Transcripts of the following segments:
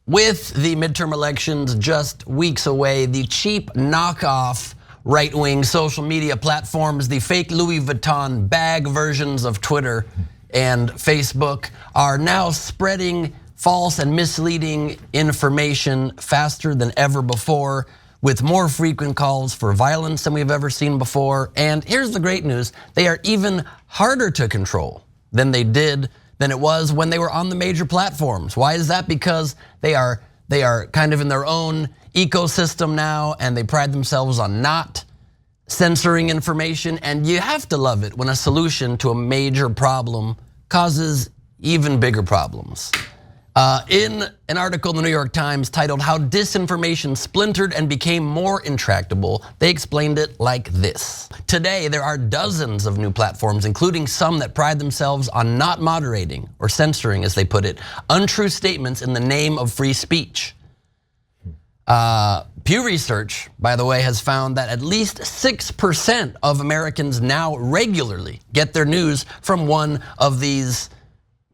With the midterm elections just weeks away, the cheap knockoff right-wing social media platforms, the fake Louis Vuitton bag versions of Twitter and Facebook, are now spreading false and misleading information faster than ever before, with more frequent calls for violence than we've ever seen before. And here's the great news: they are even harder to control than it was when they were on the major platforms. Why is that? Because they are kind of in their own ecosystem now, and they pride themselves on not censoring information. And you have to love it when a solution to a major problem causes even bigger problems. In an article in the New York Times titled "How Disinformation Splintered and Became More Intractable," they explained it like this. Today, there are dozens of new platforms, including some that pride themselves on not moderating or censoring, as they put it, untrue statements in the name of free speech. Pew Research, by the way, has found that at least 6% of Americans now regularly get their news from one of these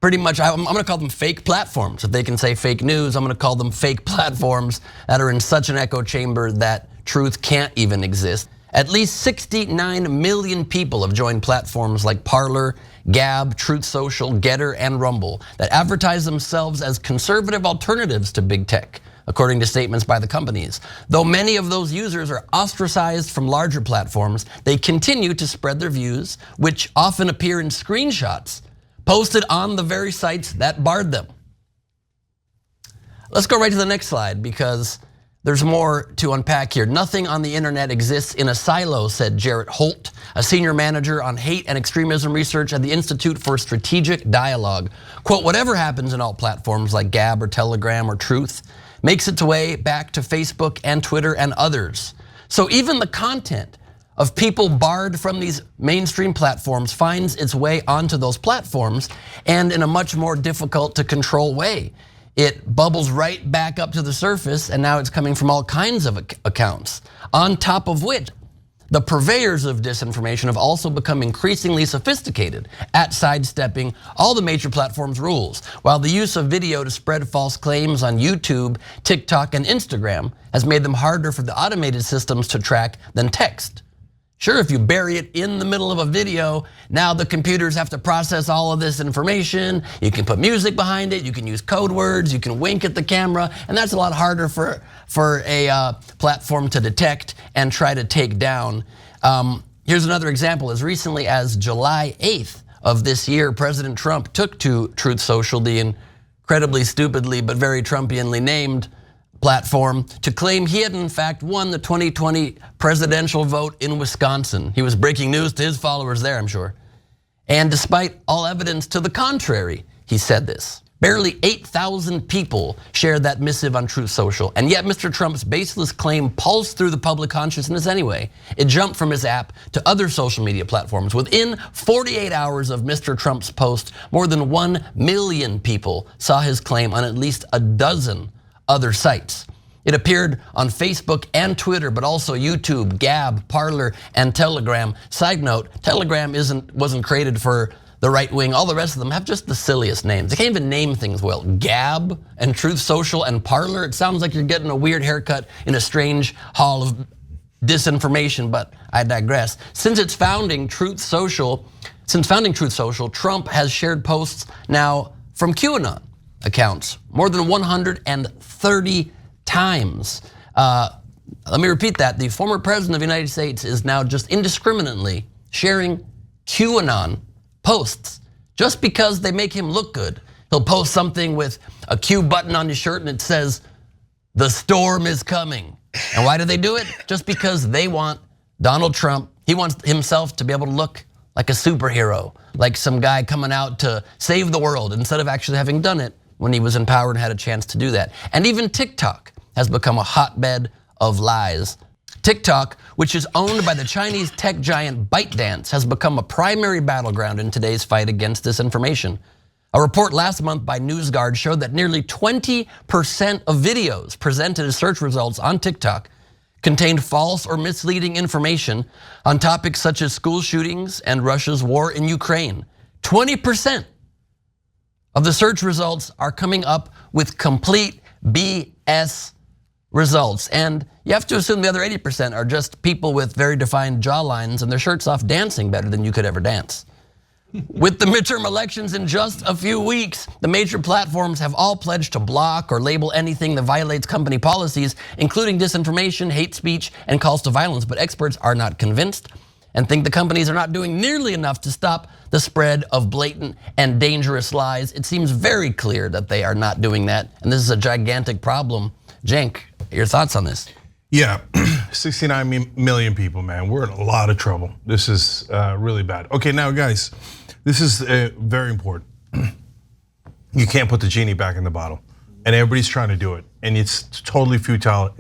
pretty much, I'm gonna call them fake platforms. If they can say fake news, I'm gonna call them fake platforms that are in such an echo chamber that truth can't even exist. At least 69 million people have joined platforms like Parler, Gab, Truth Social, Getter, and Rumble that advertise themselves as conservative alternatives to big tech, according to statements by the companies. Though many of those users are ostracized from larger platforms, they continue to spread their views, which often appear in screenshots posted on the very sites that barred them. Let's go right to the next slide, because there's more to unpack here. Nothing on the internet exists in a silo, said Jarrett Holt, a senior manager on hate and extremism research at the Institute for Strategic Dialogue. Quote, whatever happens in all platforms like Gab or Telegram or Truth makes its way back to Facebook and Twitter and others. So even the content of people barred from these mainstream platforms finds its way onto those platforms, and in a much more difficult to control way. It bubbles right back up to the surface, and now it's coming from all kinds of accounts. On top of which, the purveyors of disinformation have also become increasingly sophisticated at sidestepping all the major platforms' rules, while the use of video to spread false claims on YouTube, TikTok, and Instagram has made them harder for the automated systems to track than text. Sure, if you bury it in the middle of a video, now the computers have to process all of this information. You can put music behind it, you can use code words, you can wink at the camera, and that's a lot harder for a platform to detect and try to take down. Here's another example. As recently as July 8th of this year, President Trump took to Truth Social, the incredibly stupidly but very Trumpianly named platform, to claim he had in fact won the 2020 presidential vote in Wisconsin. He was breaking news to his followers there, I'm sure. And despite all evidence to the contrary, he said this. Barely 8,000 people shared that missive on Truth Social, and yet Mr. Trump's baseless claim pulsed through the public consciousness anyway. It jumped from his app to other social media platforms. Within 48 hours of Mr. Trump's post, more than 1 million people saw his claim on at least a dozen other sites. It appeared on Facebook and Twitter, but also YouTube, Gab, Parler, and Telegram. Side note, Telegram wasn't created for the right wing. All the rest of them have just the silliest names. They can't even name things well. Gab and Truth Social and Parler. It sounds like you're getting a weird haircut in a strange hall of disinformation, but I digress. Since founding Truth Social, Trump has shared posts now from QAnon accounts more than 130 times. Let me repeat that. The former president of the United States is now just indiscriminately sharing QAnon posts just because they make him look good. He'll post something with a Q button on his shirt and it says, "The storm is coming." And why do they do it? Just because they want Donald Trump, he wants himself to be able to look like a superhero, like some guy coming out to save the world instead of actually having done it when he was in power and had a chance to do that. And even TikTok has become a hotbed of lies. TikTok, which is owned by the Chinese tech giant ByteDance, has become a primary battleground in today's fight against disinformation. A report last month by NewsGuard showed that nearly 20% of videos presented as search results on TikTok contained false or misleading information on topics such as school shootings and Russia's war in Ukraine. 20% of the search results are coming up with complete BS results. And you have to assume the other 80% are just people with very defined jawlines and their shirts off dancing better than you could ever dance. With the midterm elections in just a few weeks, the major platforms have all pledged to block or label anything that violates company policies, including disinformation, hate speech, and calls to violence. But experts are not convinced and think the companies are not doing nearly enough to stop the spread of blatant and dangerous lies. It seems very clear that they are not doing that, and this is a gigantic problem. Cenk, your thoughts on this? Yeah, 69 million people, man. We're in a lot of trouble. This is really bad. Okay, now guys, this is very important. You can't put the genie back in the bottle, and everybody's trying to do it, and it's totally futile.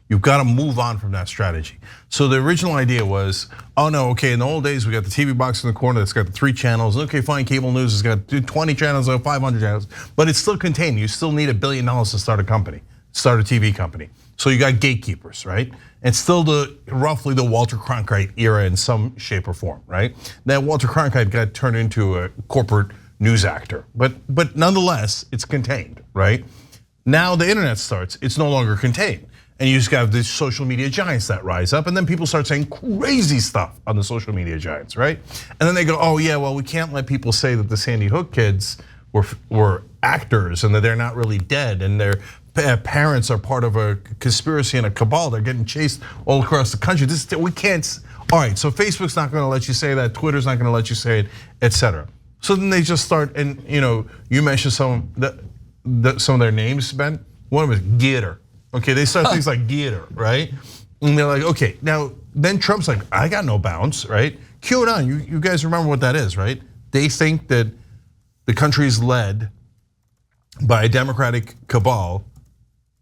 You've got to move on from that strategy. So the original idea was, oh no, okay, in the old days we got the TV box in the corner that's got the 3 channels. Okay, fine, cable news has got 20 channels or 500 channels, but it's still contained. You still need $1 billion to start a company, start a TV company. So you got gatekeepers, right? And still roughly the Walter Cronkite era in some shape or form, right? That Walter Cronkite got turned into a corporate news actor, but nonetheless, it's contained, right? Now the internet starts, it's no longer contained. And you just have these social media giants that rise up, and then people start saying crazy stuff on the social media giants, right? And then they go, oh yeah, well we can't let people say that the Sandy Hook kids were actors and that they're not really dead and their parents are part of a conspiracy and a cabal. They're getting chased all across the country. We can't. All right, so Facebook's not going to let you say that. Twitter's not going to let you say it, etc. So then they just start, and you mentioned some of their names, Ben. One of them is Gitter. Okay, they start things like Gitter, right? And they're like, okay, now then Trump's like, I got no bounds, right? QAnon, you guys remember what that is, right? They think that the country is led by a democratic cabal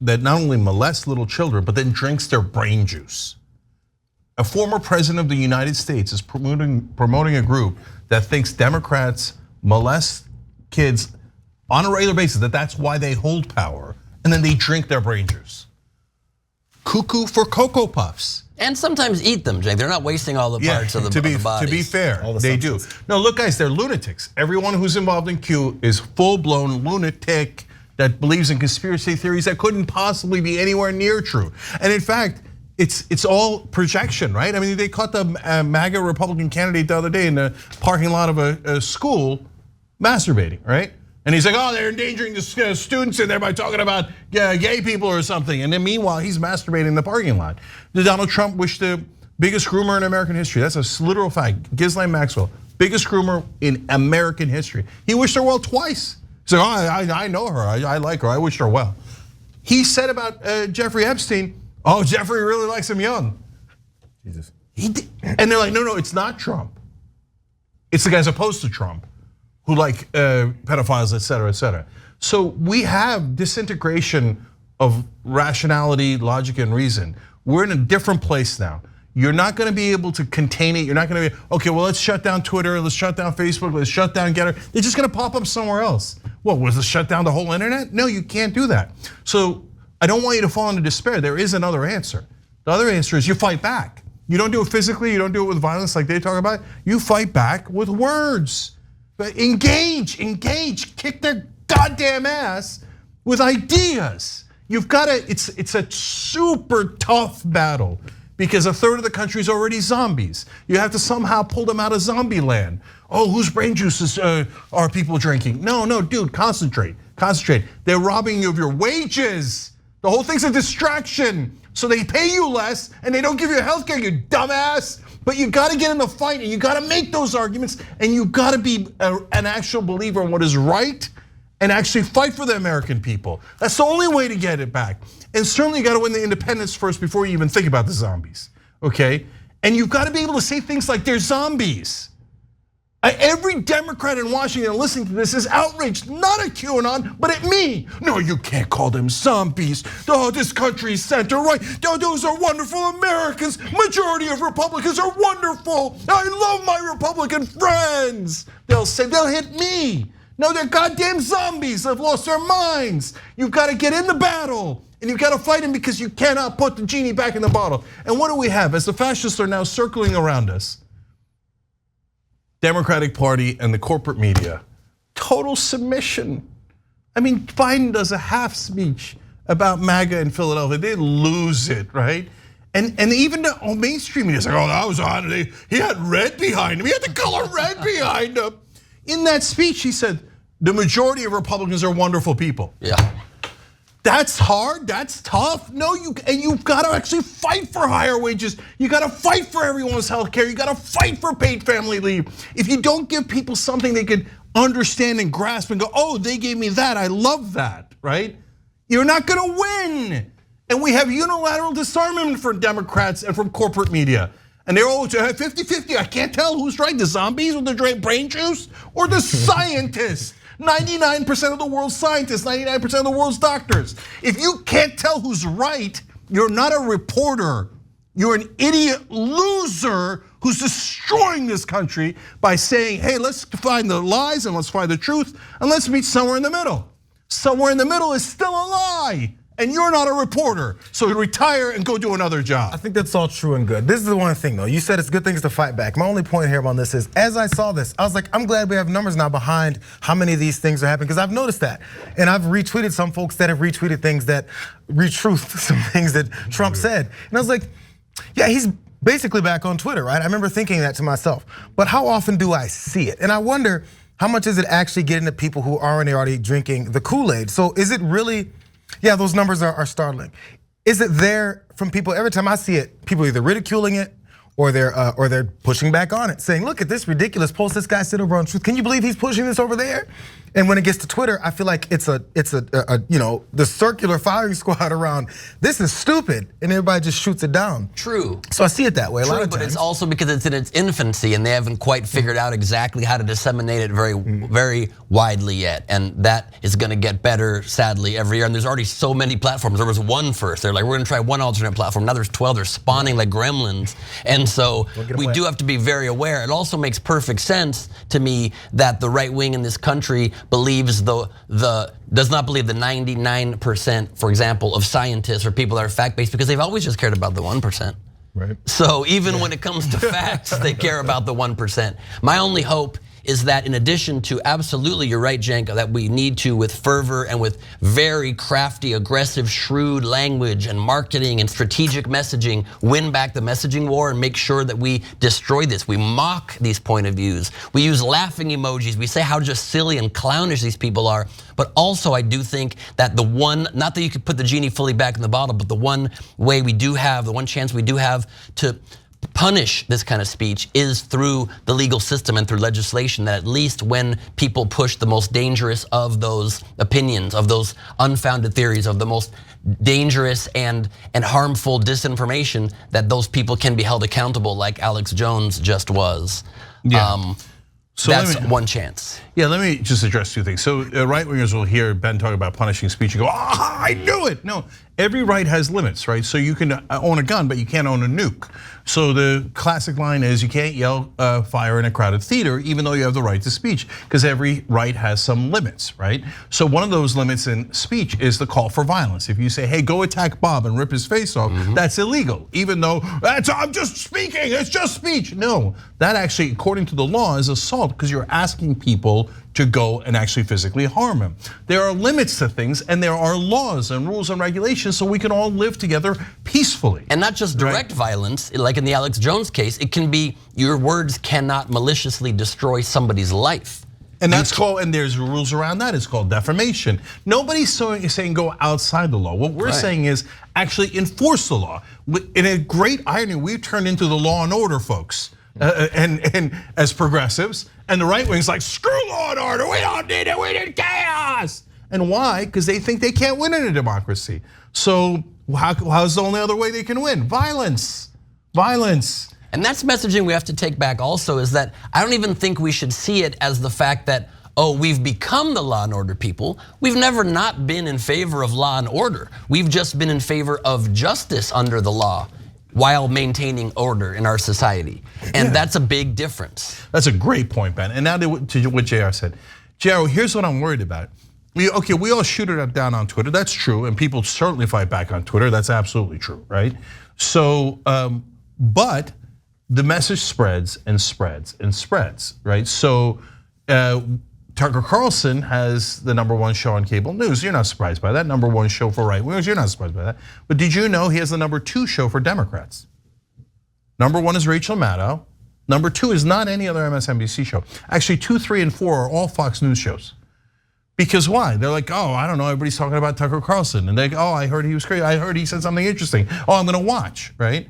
that not only molests little children, but then drinks their brain juice. A former president of the United States is promoting a group that thinks Democrats molest kids on a regular basis, that's why they hold power, and then they drink their brain juice. Cuckoo for Cocoa Puffs. And sometimes eat them, Jake. They're not wasting all the parts of the body. To be fair, they do. No, look guys, they're lunatics. Everyone who's involved in Q is full-blown lunatic that believes in conspiracy theories that couldn't possibly be anywhere near true. And in fact, it's all projection, right? I mean, they caught the MAGA Republican candidate the other day in the parking lot of a school masturbating, right? And he's like, oh, they're endangering the students in there by talking about gay people or something. And then meanwhile, he's masturbating in the parking lot. Did Donald Trump wish the biggest groomer in American history? That's a literal fact. Ghislaine Maxwell, biggest groomer in American history. He wished her well twice. He's like, oh, I know her, I like her, I wished her well. He said about Jeffrey Epstein, oh, Jeffrey really likes him young. Jesus. And they're like, no, it's not Trump. It's the guys opposed to Trump who like pedophiles, et cetera, et cetera. So we have disintegration of rationality, logic, and reason. We're in a different place now. You're not gonna be able to contain it. You're not gonna be, okay, well, let's shut down Twitter, let's shut down Facebook, let's shut down Getter. They're just gonna pop up somewhere else. What, was it shut down the whole internet? No, you can't do that. So I don't want you to fall into despair. There is another answer. The other answer is you fight back. You don't do it physically, you don't do it with violence like they talk about. You fight back with words. But engage, kick their goddamn ass with ideas. You've got to, it's a super tough battle because a third of the country is already zombies. You have to somehow pull them out of zombie land. Oh, whose brain juices are people drinking? No, dude, concentrate. They're robbing you of your wages. The whole thing's a distraction. So they pay you less and they don't give you healthcare, you dumbass. But you gotta get in the fight and you gotta make those arguments and you gotta be an actual believer in what is right and actually fight for the American people. That's the only way to get it back. And certainly you gotta win the independence first before you even think about the zombies, okay? And you've gotta be able to say things like they're zombies. Every Democrat in Washington listening to this is outraged, not at QAnon, but at me. No, you can't call them zombies. Oh, this country's center-right. Those are wonderful Americans. Majority of Republicans are wonderful. I love my Republican friends. They'll say, they'll hit me. No, they're goddamn zombies. They've lost their minds. You've got to get in the battle. And you've got to fight him because you cannot put the genie back in the bottle. And what do we have? As the fascists are now circling around us, Democratic Party and the corporate media, total submission. I mean, Biden does a half speech about MAGA in Philadelphia, they lose it, right? And even the mainstream media is like, oh, that was on. He had red behind him. He had the color red behind him. In that speech, he said, the majority of Republicans are wonderful people. Yeah. That's hard, that's tough. No, you've got to actually fight for higher wages. You got to fight for everyone's health care. You got to fight for paid family leave. If you don't give people something they can understand and grasp and go, oh, they gave me that, I love that, right? You're not gonna win. And we have unilateral disarmament from Democrats and from corporate media. And they're all 50-50, I can't tell who's right, the zombies with the brain juice or the scientists. 99% of the world's scientists, 99% of the world's doctors. If you can't tell who's right, you're not a reporter. You're an idiot loser who's destroying this country by saying, hey, let's find the lies and let's find the truth and let's meet somewhere in the middle. Somewhere in the middle is still a lie. And you're not a reporter, so retire and go do another job. I think that's all true and good. This is the one thing though, you said it's good things to fight back. My only point here on this is, as I saw this, I was like, I'm glad we have numbers now behind how many of these things are happening, because I've noticed that. And I've retweeted some folks that have retweeted things that retruthed some things that Trump said. And I was like, yeah, he's basically back on Twitter, right? I remember thinking that to myself, but how often do I see it? And I wonder, how much is it actually getting to people who aren't already drinking the Kool-Aid? So is it really, yeah, those numbers are startling. Is it there from people? Every time I see it, people either ridiculing it or they're pushing back on it, saying, look at this ridiculous post this guy said over on Truth. Can you believe he's pushing this over there? And when it gets to Twitter, I feel like it's the circular firing squad around, this is stupid, and everybody just shoots it down. True. So I see it that way a lot of but times. it's also because it's in its infancy and they haven't quite figured out exactly how to disseminate it very widely yet. And that is gonna get better, sadly, every year. And there's already so many platforms. There was one first. They're like, we're gonna try one alternate platform. Now there's 12, they're spawning like gremlins. And so we do have to be very aware. It also makes perfect sense to me that the right wing in this country believes does not believe the 99%, for example, of scientists or people that are fact-based, because they've always just cared about the 1%. Right. So even when it comes to facts, they care about the 1%. My only hope is that in addition to, absolutely, you're right, Cenk, that we need to, with fervor and with very crafty, aggressive, shrewd language and marketing and strategic messaging, win back the messaging war and make sure that we destroy this. We mock these point of views. We use laughing emojis. We say how just silly and clownish these people are. But also I do think that the one, not that you could put the genie fully back in the bottle, but the one way we do have, the one chance we do have to punish this kind of speech is through the legal system and through legislation, that at least when people push the most dangerous of those opinions, of those unfounded theories, of the most dangerous and harmful disinformation, that those people can be held accountable like Alex Jones just was. Yeah. So that's one chance. Yeah, let me just address two things. So right-wingers will hear Ben talk about punishing speech and go, ah, I knew it. No, every right has limits, right? So you can own a gun, but you can't own a nuke. So the classic line is you can't yell fire in a crowded theater, even though you have the right to speech, because every right has some limits, right? So one of those limits in speech is the call for violence. If you say, hey, go attack Bob and rip his face off, that's illegal, even though I'm just speaking, it's just speech. No, that actually, according to the law, is assault, because you're asking people to go and actually physically harm him. There are limits to things, and there are laws and rules and regulations so we can all live together peacefully. And not just direct violence, like in the Alex Jones case, it can be your words cannot maliciously destroy somebody's life. And that's called, and there's rules around that, it's called defamation. Nobody's saying go outside the law. What we're saying is actually enforce the law. In a great irony, we've turned into the law and order folks. And as progressives, and the right wing's like, screw law and order, we don't need it, we need chaos. And why? Because they think they can't win in a democracy. So how's the only other way they can win? Violence, violence. And that's messaging we have to take back also, is that I don't even think we should see it as the fact that, oh, we've become the law and order people. We've never not been in favor of law and order. We've just been in favor of justice under the law, while maintaining order in our society. And that's a big difference. That's a great point, Ben. And now to what JR said. JR, here's what I'm worried about. Okay, we all shoot it down on Twitter, that's true, and people certainly fight back on Twitter, that's absolutely true, right? So, but the message spreads and spreads and spreads, right? So, to Tucker Carlson has the #1 show on cable news. You're not surprised by that. #1 show for right wingers. You're not surprised by that. But did you know he has the #2 show for Democrats? #1 is Rachel Maddow. #2 is not any other MSNBC show. Actually, 2, 3, and 4 are all Fox News shows. Because why? They're like, oh, I don't know, everybody's talking about Tucker Carlson. And they go, oh, I heard he was crazy. I heard he said something interesting. Oh, I'm gonna watch, right?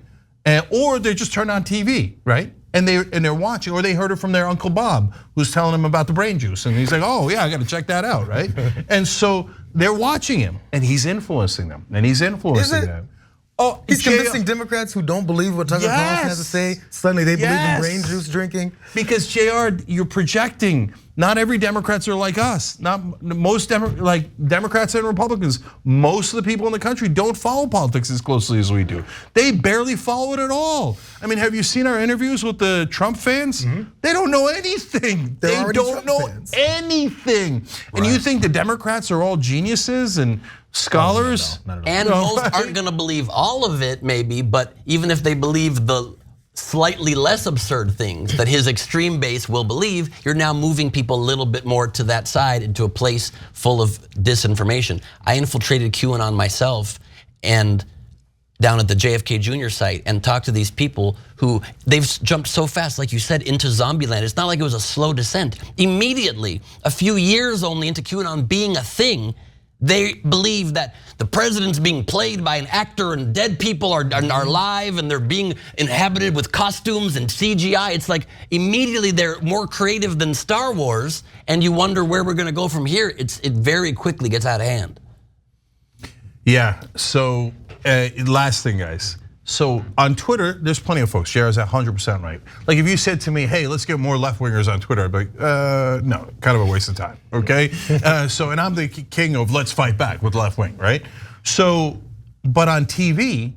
Or they just turn on TV, right? And they're watching, or they heard it from their Uncle Bob, who's telling them about the brain juice. And he's like, oh yeah, I gotta check that out, right? And so they're watching him, and he's influencing them, and he's influencing them. Oh, he's convincing Democrats who don't believe what Tucker Carlson has to say. Suddenly they believe in brain juice drinking. Because JR, you're projecting. Not every Democrats are like us. Not most Democrats and Republicans. Most of the people in the country don't follow politics as closely as we do. They barely follow it at all. I mean, have you seen our interviews with the Trump fans? They don't know anything. They don't know anything. And you think the Democrats are all geniuses and scholars? Not at all. And most aren't gonna believe all of it, maybe, but even if they believe the slightly less absurd things that his extreme base will believe, you're now moving people a little bit more to that side, into a place full of disinformation. I infiltrated QAnon myself and down at the JFK Jr. site and talked to these people who they've jumped so fast, like you said, into zombie land. It's not like it was a slow descent. Immediately, a few years only into QAnon being a thing, they believe that the president's being played by an actor and dead people are live and they're being inhabited with costumes and CGI. It's like immediately they're more creative than Star Wars, and you wonder where we're gonna go from here. It very quickly gets out of hand. Yeah, so last thing, guys. So on Twitter, there's plenty of folks. JR's 100% right. Like if you said to me, hey, let's get more left wingers on Twitter, I'd be like, no, kind of a waste of time, okay? And I'm the king of let's fight back with left wing, right? So, but on TV,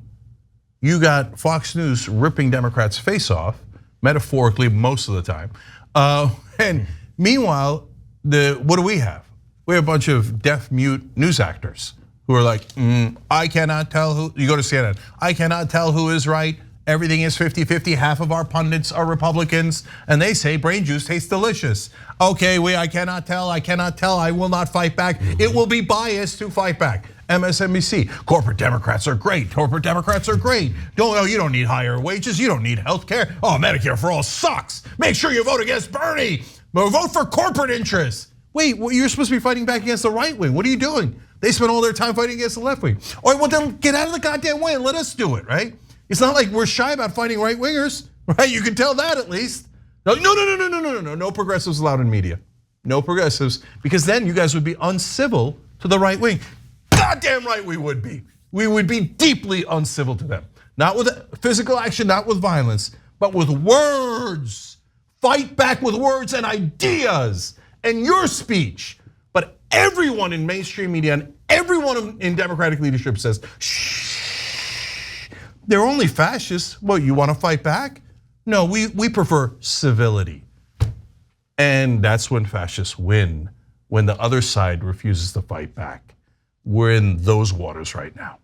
you got Fox News ripping Democrats' face off, metaphorically most of the time. And meanwhile, what do we have? We have a bunch of deaf mute news actors who are like, I cannot tell who, you go to CNN, I cannot tell who is right. Everything is 50-50, half of our pundits are Republicans, and they say brain juice tastes delicious. Okay, I cannot tell, I will not fight back. It will be biased to fight back. MSNBC, corporate Democrats are great, corporate Democrats are great. You don't need higher wages, you don't need health care. Oh, Medicare for all sucks. Make sure you vote against Bernie, but vote for corporate interests. Wait, you're supposed to be fighting back against the right wing. What are you doing? They spend all their time fighting against the left wing. All right, well then get out of the goddamn way and let us do it, right? It's not like we're shy about fighting right wingers, right? You can tell that at least. No progressives allowed in media. No progressives, because then you guys would be uncivil to the right wing. Goddamn right we would be. We would be deeply uncivil to them. Not with physical action, not with violence, but with words. Fight back with words and ideas and your speech. But everyone in mainstream media and everyone in Democratic leadership says, shh, they're only fascists. What, you want to fight back? No, we prefer civility. And that's when fascists win, when the other side refuses to fight back. We're in those waters right now.